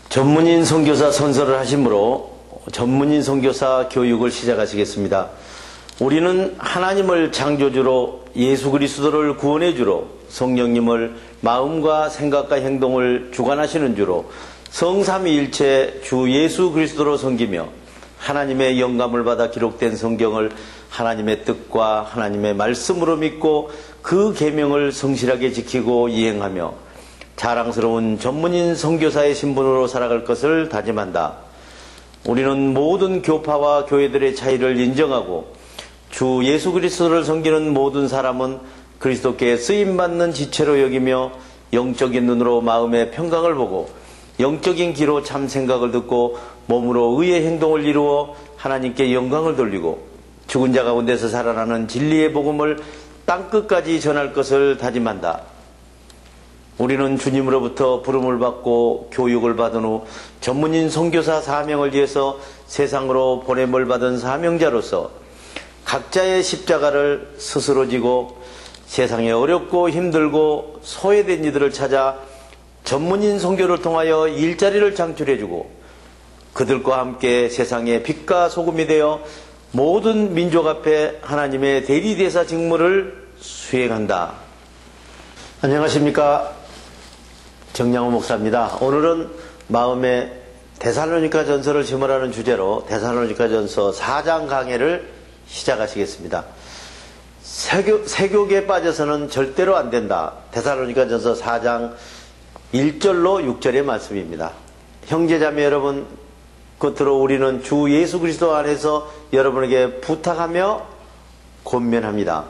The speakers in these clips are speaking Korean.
전문인 선교사 선서를 하심으로 전문인 선교사 교육을 시작하시겠습니다. 우리는 하나님을 창조주로 예수 그리스도를 구원해주로 성령님을 마음과 생각과 행동을 주관하시는 주로 성삼위일체 주 예수 그리스도로 섬기며 하나님의 영감을 받아 기록된 성경을 하나님의 뜻과 하나님의 말씀으로 믿고 그 계명을 성실하게 지키고 이행하며 자랑스러운 전문인 선교사의 신분으로 살아갈 것을 다짐한다. 우리는 모든 교파와 교회들의 차이를 인정하고 주 예수 그리스도를 섬기는 모든 사람은 그리스도께 쓰임받는 지체로 여기며 영적인 눈으로 마음의 평강을 보고 영적인 귀로 참 생각을 듣고 몸으로 의의 행동을 이루어 하나님께 영광을 돌리고 죽은 자 가운데서 살아나는 진리의 복음을 땅끝까지 전할 것을 다짐한다. 우리는 주님으로부터 부름을 받고 교육을 받은 후 전문인 선교사 사명을 위해서 세상으로 보냄을 받은 사명자로서 각자의 십자가를 스스로 지고 세상에 어렵고 힘들고 소외된 이들을 찾아 전문인 선교를 통하여 일자리를 창출해주고 그들과 함께 세상의 빛과 소금이 되어 모든 민족 앞에 하나님의 대리대사 직무를 수행한다. 안녕하십니까, 정양호 목사입니다. 오늘은 마음의 데살로니가 전서를 심으라는 주제로 데살로니가 전서 4장 강해를 시작하시겠습니다. 세교계에 빠져서는 절대로 안 된다. 데살로니가 전서 4장 1절로 6절의 말씀입니다. 형제자매 여러분, 끝으로 우리는 주 예수 그리스도 안에서 여러분에게 부탁하며 권면합니다.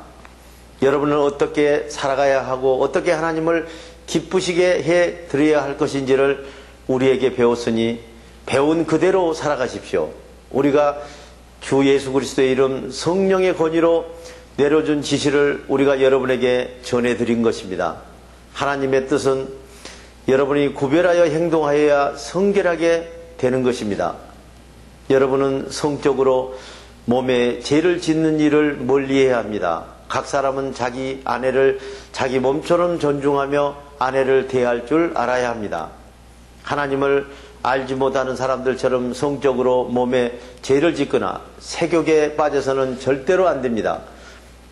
여러분은 어떻게 살아가야 하고 어떻게 하나님을 기쁘시게 해 드려야 할 것인지를 우리에게 배웠으니 배운 그대로 살아가십시오. 우리가 주 예수 그리스도의 이름 성령의 권위로 내려준 지시를 우리가 여러분에게 전해드린 것입니다. 하나님의 뜻은 여러분이 구별하여 행동하여야 성결하게 되는 것입니다. 여러분은 성적으로 몸에 죄를 짓는 일을 멀리해야 합니다. 각 사람은 자기 아내를 자기 몸처럼 존중하며 아내를 대할 줄 알아야 합니다. 하나님을 알지 못하는 사람들처럼 성적으로 몸에 죄를 짓거나 세욕에 빠져서는 절대로 안 됩니다.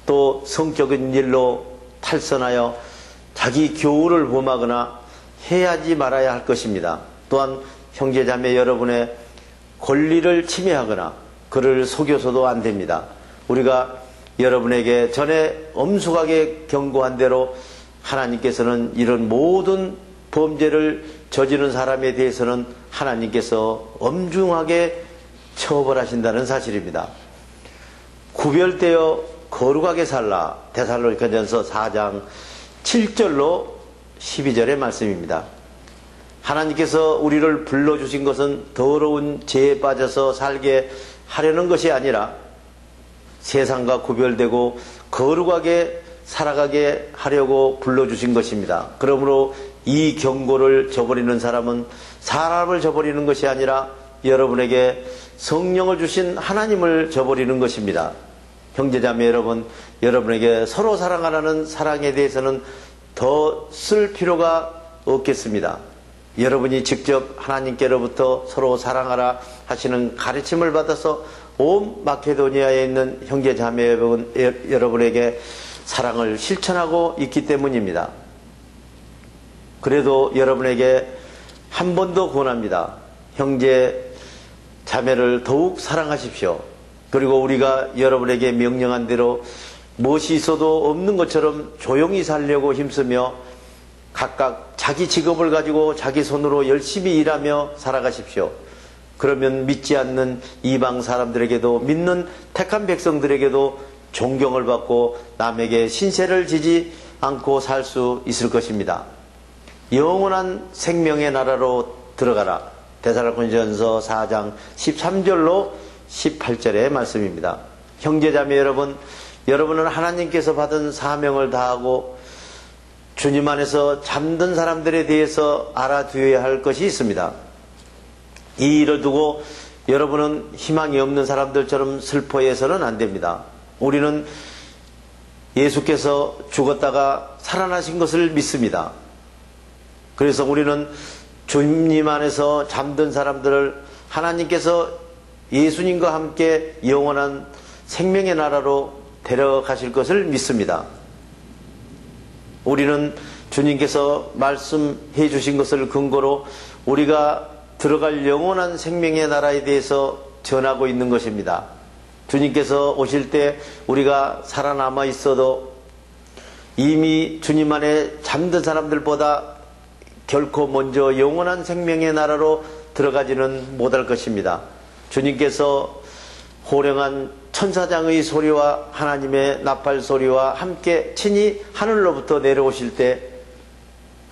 또 성적인 일로 탈선하여 자기 교우를 범하거나 해야지 말아야 할 것입니다. 또한 형제자매 여러분의 권리를 침해하거나 그를 속여서도 안 됩니다. 우리가 여러분에게 전에 엄숙하게 경고한 대로 하나님께서는 이런 모든 범죄를 저지른 사람에 대해서는 하나님께서 엄중하게 처벌하신다는 사실입니다. 구별되어 거룩하게 살라. 데살로니가전서 4장 7절로 12절의 말씀입니다. 하나님께서 우리를 불러주신 것은 더러운 죄에 빠져서 살게 하려는 것이 아니라 세상과 구별되고 거룩하게 살아가게 하려고 불러주신 것입니다. 그러므로 이 경고를 저버리는 사람은 사람을 저버리는 것이 아니라 여러분에게 성령을 주신 하나님을 저버리는 것입니다. 형제자매 여러분, 여러분에게 서로 사랑하라는 사랑에 대해서는 더 쓸 필요가 없겠습니다. 여러분이 직접 하나님께로부터 서로 사랑하라 하시는 가르침을 받아서 온 마케도니아에 있는 형제자매 여러분에게 사랑을 실천하고 있기 때문입니다. 그래도 여러분에게 한 번 더 권합니다. 형제 자매를 더욱 사랑하십시오. 그리고 우리가 여러분에게 명령한 대로 무엇이 있어도 없는 것처럼 조용히 살려고 힘쓰며 각각 자기 직업을 가지고 자기 손으로 열심히 일하며 살아가십시오. 그러면 믿지 않는 이방 사람들에게도 믿는 택한 백성들에게도 존경을 받고 남에게 신세를 지지 않고 살 수 있을 것입니다. 영원한 생명의 나라로 들어가라. 데살로니가전서 4장 13절로 18절의 말씀입니다. 형제자매 여러분, 여러분은 하나님께서 받은 사명을 다하고 주님 안에서 잠든 사람들에 대해서 알아두어야 할 것이 있습니다. 이 일을 두고 여러분은 희망이 없는 사람들처럼 슬퍼해서는 안 됩니다. 우리는 예수께서 죽었다가 살아나신 것을 믿습니다. 그래서 우리는 주님 안에서 잠든 사람들을 하나님께서 예수님과 함께 영원한 생명의 나라로 데려가실 것을 믿습니다. 우리는 주님께서 말씀해 주신 것을 근거로 우리가 들어갈 영원한 생명의 나라에 대해서 전하고 있는 것입니다. 주님께서 오실 때 우리가 살아남아 있어도 이미 주님 안에 잠든 사람들보다 결코 먼저 영원한 생명의 나라로 들어가지는 못할 것입니다. 주님께서 호령한 천사장의 소리와 하나님의 나팔 소리와 함께 친히 하늘로부터 내려오실 때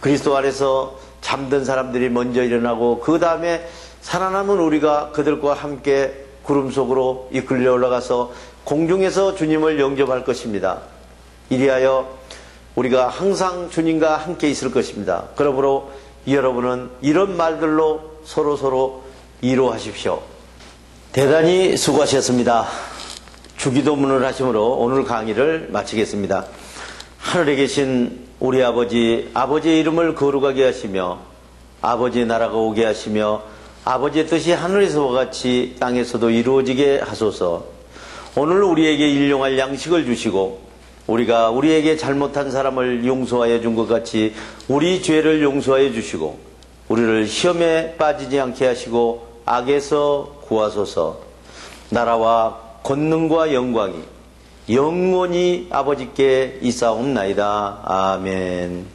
그리스도 안에서 잠든 사람들이 먼저 일어나고 그 다음에 살아남은 우리가 그들과 함께 구름 속으로 이끌려 올라가서 공중에서 주님을 영접할 것입니다. 이리하여 우리가 항상 주님과 함께 있을 것입니다. 그러므로 여러분은 이런 말들로 서로 위로하십시오. 대단히 수고하셨습니다. 주기도문을 하심으로 오늘 강의를 마치겠습니다. 하늘에 계신 우리 아버지, 아버지의 이름을 거룩하게 하시며 아버지의 나라가 오게 하시며 아버지의 뜻이 하늘에서와 같이 땅에서도 이루어지게 하소서. 오늘 우리에게 일용할 양식을 주시고 우리가 우리에게 잘못한 사람을 용서하여 준 것 같이 우리 죄를 용서하여 주시고 우리를 시험에 빠지지 않게 하시고 악에서 구하소서. 나라와 권능과 영광이 영원히 아버지께 있사옵나이다. 아멘.